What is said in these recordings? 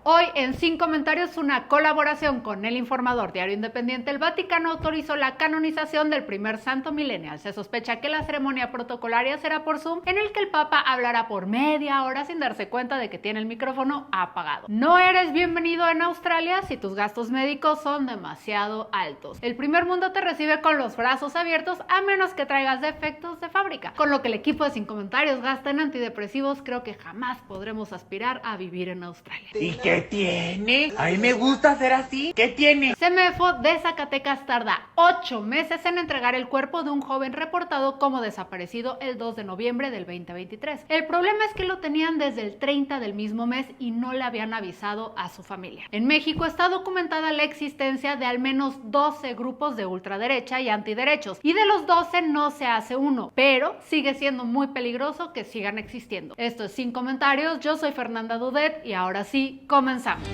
Hoy en Sin Comentarios, una colaboración con El Informador, diario independiente, el Vaticano autorizó la canonización del primer santo millennial. Se sospecha que la ceremonia protocolaria será por Zoom, en el que el Papa hablará por media hora sin darse cuenta de que tiene el micrófono apagado. No eres bienvenido en Australia si tus gastos médicos son demasiado altos. El primer mundo te recibe con los brazos abiertos a menos que traigas defectos de fábrica. Con lo que el equipo de Sin Comentarios gasta en antidepresivos, creo que jamás podremos aspirar a vivir en Australia. ¿Qué tiene? A mí me gusta ser así. ¿Qué tiene? CEMEFO de Zacatecas tarda 8 meses en entregar el cuerpo de un joven reportado como desaparecido el 2 de noviembre del 2023. El problema es que lo tenían desde el 30 del mismo mes y no le habían avisado a su familia. En México está documentada la existencia de al menos 12 grupos de ultraderecha y antiderechos, y de los 12 no se hace uno, pero sigue siendo muy peligroso que sigan existiendo. Esto es Sin Comentarios, yo soy Fernanda Dudet y ahora sí, comenzamos.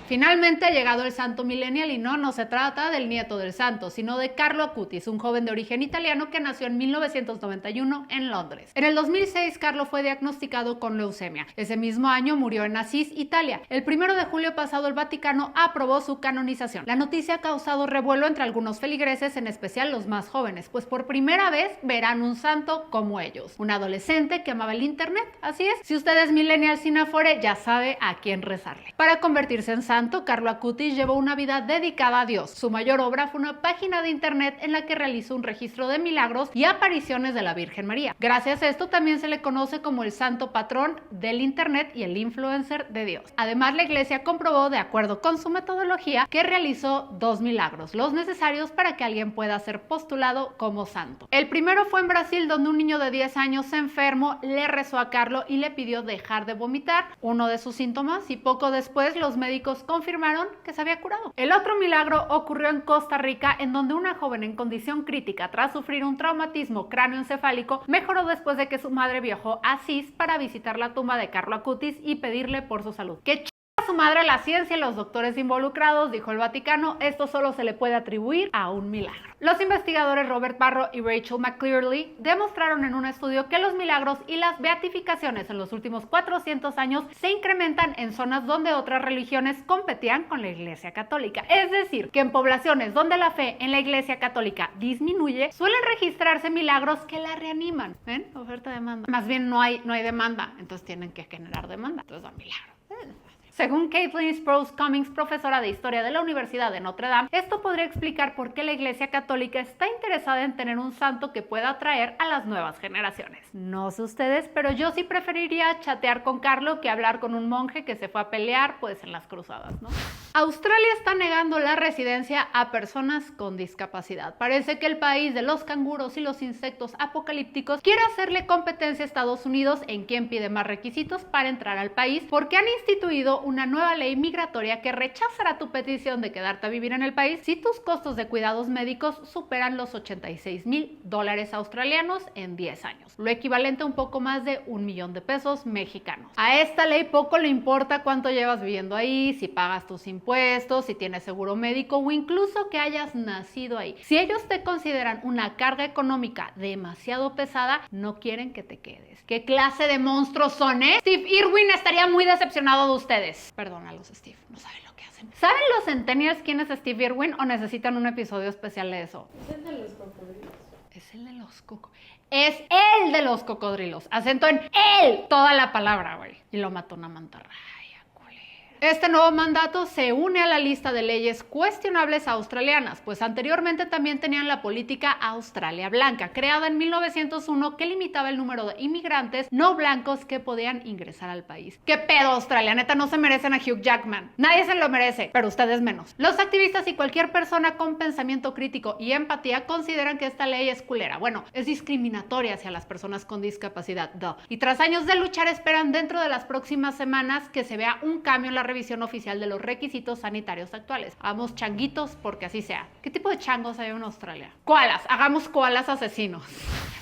Finalmente ha llegado el santo millennial y no se trata del nieto del santo, sino de Carlo Acutis, un joven de origen italiano que nació en 1991 en Londres. En el 2006, Carlo fue diagnosticado con leucemia. Ese mismo año murió en Asís, Italia. El 1 de julio pasado, el Vaticano aprobó su canonización. La noticia ha causado revuelo entre algunos feligreses, en especial los más jóvenes, pues por primera vez verán un santo como ellos. Un adolescente que amaba el internet, así es. Si usted es millennial sin Afore, ya sabe a quién rezarle. Para convertirse en santo, Carlo Acutis llevó una vida dedicada a Dios. Su mayor obra fue una página de internet en la que realizó un registro de milagros y apariciones de la Virgen María. Gracias a esto también se le conoce como el santo patrón del internet y el influencer de Dios. Además, la iglesia comprobó, de acuerdo con su metodología, que realizó 2 milagros, los necesarios para que alguien pueda ser postulado como santo. El primero fue en Brasil, donde un niño de 10 años se enfermó, le rezó a Carlo y le pidió dejar de vomitar, uno de sus síntomas, y poco después los médicos confirmaron que se había curado. El otro milagro ocurrió en Costa Rica, en donde una joven en condición crítica tras sufrir un traumatismo cráneoencefálico mejoró después de que su madre viajó a Asís para visitar la tumba de Carlo Acutis y pedirle por su salud. ¡Qué a su madre la ciencia y los doctores involucrados!, dijo el Vaticano. Esto solo se le puede atribuir a un milagro. Los investigadores Robert Barro y Rachel McClearly demostraron en un estudio que los milagros y las beatificaciones en los últimos 400 años se incrementan en zonas donde otras religiones competían con la Iglesia Católica. Es decir, que en poblaciones donde la fe en la Iglesia Católica disminuye, suelen registrarse milagros que la reaniman. ¿Ven? Oferta-demanda. Más bien no hay demanda, entonces tienen que generar demanda. Entonces da milagro. Según Caitlin Sprouse Cummings, profesora de Historia de la Universidad de Notre Dame, esto podría explicar por qué la Iglesia Católica está interesada en tener un santo que pueda atraer a las nuevas generaciones. No sé ustedes, pero yo sí preferiría chatear con Carlo que hablar con un monje que se fue a pelear, pues, en las cruzadas, ¿no? Australia está negando la residencia a personas con discapacidad. Parece que el país de los canguros y los insectos apocalípticos quiere hacerle competencia a Estados Unidos en quién pide más requisitos para entrar al país, porque han instituido una nueva ley migratoria que rechazará tu petición de quedarte a vivir en el país si tus costos de cuidados médicos superan los $86,000 australianos en 10 años, lo equivalente a un poco más de $1 millón mexicanos. A esta ley poco le importa cuánto llevas viviendo ahí, si pagas tus impuestos, si tienes seguro médico o incluso que hayas nacido ahí. Si ellos te consideran una carga económica demasiado pesada, no quieren que te quedes. ¿Qué clase de monstruos son, Steve Irwin estaría muy decepcionado de ustedes. Perdónalos, Steve, no saben lo que hacen. ¿Saben los centennials quién es Steve Irwin o necesitan un episodio especial de eso? Es el de los cocodrilos. Es el de los cocodrilos. Es el de los cocodrilos. Acento en él. Toda la palabra, güey. Y lo mató una mantarraya. Este nuevo mandato se une a la lista de leyes cuestionables australianas, pues anteriormente también tenían la política Australia Blanca, creada en 1901, que limitaba el número de inmigrantes no blancos que podían ingresar al país. ¿Qué pedo, Australia? Neta, no se merecen a Hugh Jackman. Nadie se lo merece, pero ustedes menos. Los activistas y cualquier persona con pensamiento crítico y empatía consideran que esta ley es culera. Bueno, es discriminatoria hacia las personas con discapacidad. Y tras años de luchar, esperan dentro de las próximas semanas que se vea un cambio en la revisión oficial de los requisitos sanitarios actuales. Hagamos changuitos porque así sea. ¿Qué tipo de changos hay en Australia? Koalas. Hagamos koalas asesinos.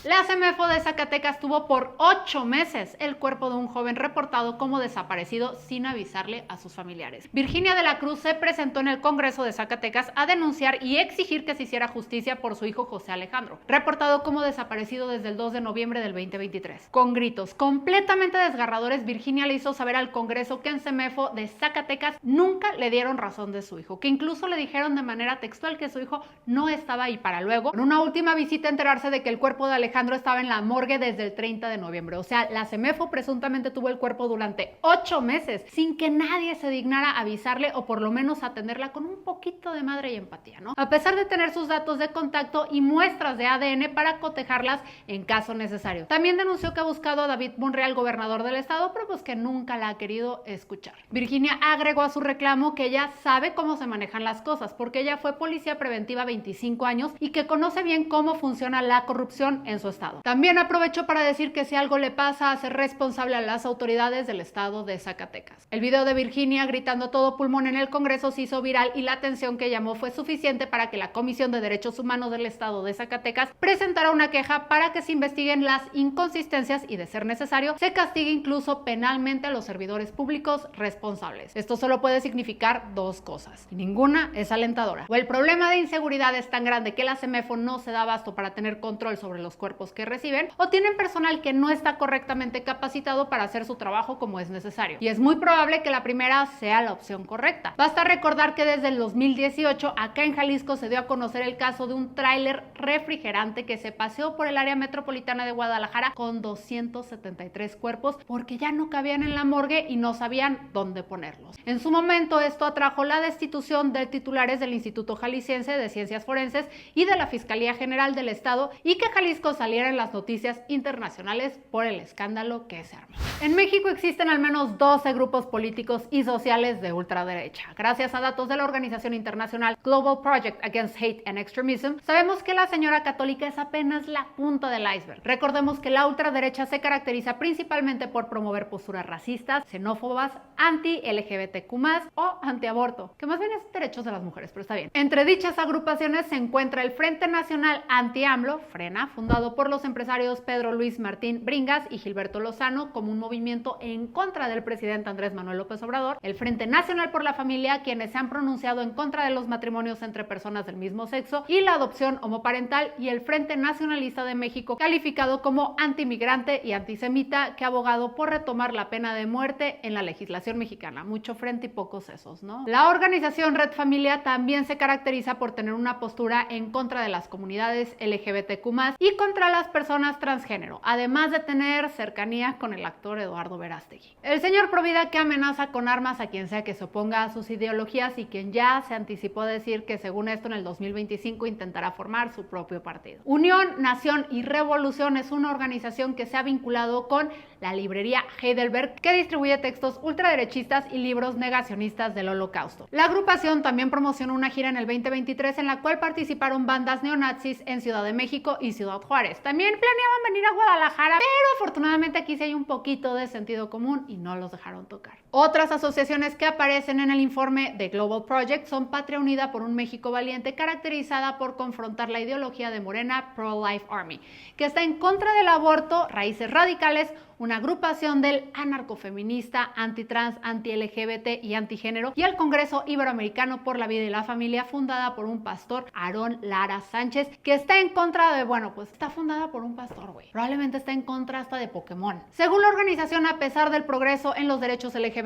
La CEMEFO de Zacatecas tuvo por 8 meses el cuerpo de un joven reportado como desaparecido sin avisarle a sus familiares. Virginia de la Cruz se presentó en el Congreso de Zacatecas a denunciar y exigir que se hiciera justicia por su hijo José Alejandro, reportado como desaparecido desde el 2 de noviembre del 2023. Con gritos completamente desgarradores, Virginia le hizo saber al Congreso que en CEMEFO de Zacatecas nunca le dieron razón de su hijo, que incluso le dijeron de manera textual que su hijo no estaba ahí, para luego, en una última visita, enterarse de que el cuerpo de Alejandro estaba en la morgue desde el 30 de noviembre. O sea, la CEMEFO presuntamente tuvo el cuerpo durante 8 meses sin que nadie se dignara avisarle o por lo menos atenderla con un poquito de madre y empatía, ¿no? A pesar de tener sus datos de contacto y muestras de ADN para cotejarlas en caso necesario. También denunció que ha buscado a David Monreal, gobernador del estado, pero pues que nunca la ha querido escuchar. Virginia agregó a su reclamo que ella sabe cómo se manejan las cosas, porque ella fue policía preventiva 25 años y que conoce bien cómo funciona la corrupción en su estado. También aprovechó para decir que si algo le pasa, hace responsable a las autoridades del estado de Zacatecas. El video de Virginia gritando a todo pulmón en el Congreso se hizo viral y la atención que llamó fue suficiente para que la Comisión de Derechos Humanos del estado de Zacatecas presentara una queja para que se investiguen las inconsistencias y, de ser necesario, se castigue incluso penalmente a los servidores públicos responsables. Esto solo puede significar dos cosas, y ninguna es alentadora. O el problema de inseguridad es tan grande que la CEMEFO no se da abasto para tener control sobre los cuerpos que reciben, o tienen personal que no está correctamente capacitado para hacer su trabajo como es necesario. Y es muy probable que la primera sea la opción correcta. Basta recordar que desde el 2018 acá en Jalisco se dio a conocer el caso de un tráiler refrigerante que se paseó por el área metropolitana de Guadalajara con 273 cuerpos porque ya no cabían en la morgue y no sabían dónde ponerlos. En su momento esto atrajo la destitución de titulares del Instituto Jalisciense de Ciencias Forenses y de la Fiscalía General del Estado, y que Jalisco saliera en las noticias internacionales por el escándalo que se armó. En México existen al menos 12 grupos políticos y sociales de ultraderecha. Gracias a datos de la organización internacional Global Project Against Hate and Extremism, sabemos que la señora católica es apenas la punta del iceberg. Recordemos que la ultraderecha se caracteriza principalmente por promover posturas racistas, xenófobas, anti-LGBTQ+, o antiaborto, que más bien es derechos de las mujeres, pero está bien. Entre dichas agrupaciones se encuentra el Frente Nacional Anti-AMLO, FRENA, fundado por los empresarios Pedro Luis Martín Bringas y Gilberto Lozano como un movimiento en contra del presidente Andrés Manuel López Obrador, el Frente Nacional por la Familia, quienes se han pronunciado en contra de los matrimonios entre personas del mismo sexo y la adopción homoparental, y el Frente Nacionalista de México, calificado como antimigrante y antisemita, que ha abogado por retomar la pena de muerte en la legislación mexicana. Mucho frente y pocos sesos, ¿no? La organización Red Familia también se caracteriza por tener una postura en contra de las comunidades LGBTQ+, y contra las personas transgénero, además de tener cercanía con el actor Eduardo Verástegui. El señor Provida, que amenaza con armas a quien sea que se oponga a sus ideologías y quien ya se anticipó a decir que según esto en el 2025 intentará formar su propio partido. Unión, Nación y Revolución es una organización que se ha vinculado con la librería Heidelberg, que distribuye textos ultraderechistas y libros negacionistas del Holocausto. La agrupación también promocionó una gira en el 2023 en la cual participaron bandas neonazis en Ciudad de México y Ciudad Juárez. También planeaban venir a Guadalajara, pero afortunadamente aquí sí hay un poquito de sentido común y no los dejaron tocar. Otras asociaciones que aparecen en el informe de Global Project son Patria Unida por un México Valiente, caracterizada por confrontar la ideología de Morena Pro-Life Army, que está en contra del aborto, Raíces Radicales, una agrupación del anarcofeminista, antitrans, anti-LGBT y antigénero, y el Congreso Iberoamericano por la Vida y la Familia, fundada por un pastor, Aarón Lara Sánchez, que está en contra de, bueno, pues está fundada por un pastor, güey. Probablemente está en contra hasta de Pokémon. Según la organización, a pesar del progreso en los derechos LGBTQ+,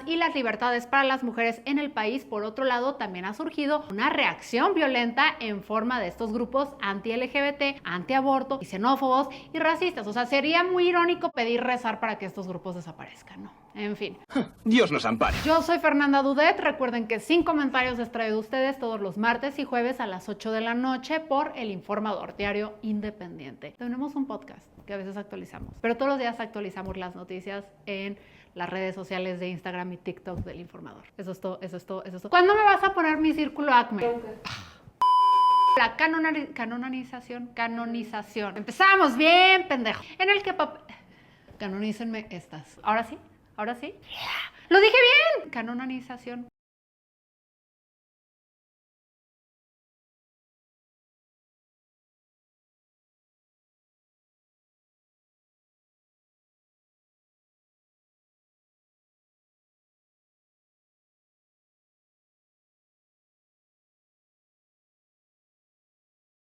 y las libertades para las mujeres en el país, por otro lado, también ha surgido una reacción violenta en forma de estos grupos anti-LGBT, anti-aborto y xenófobos y racistas. O sea, sería muy irónico pedir rezar para que estos grupos desaparezcan, ¿no? En fin. Dios nos ampare. Yo soy Fernanda Dudet. Recuerden que Sin Comentarios es traído a ustedes todos los martes y jueves a las 8 de la noche por El Informador, diario independiente. Tenemos un podcast que a veces actualizamos, pero todos los días actualizamos las noticias en las redes sociales de Instagram y TikTok del Informador. Eso es todo, eso es todo, eso es todo. ¿Cuándo me vas a poner mi círculo ACME? La canonización. Empezamos bien, pendejo. En el que canonícenme estas. ¿Ahora sí? ¿Ahora sí? Lo dije bien. Canonización.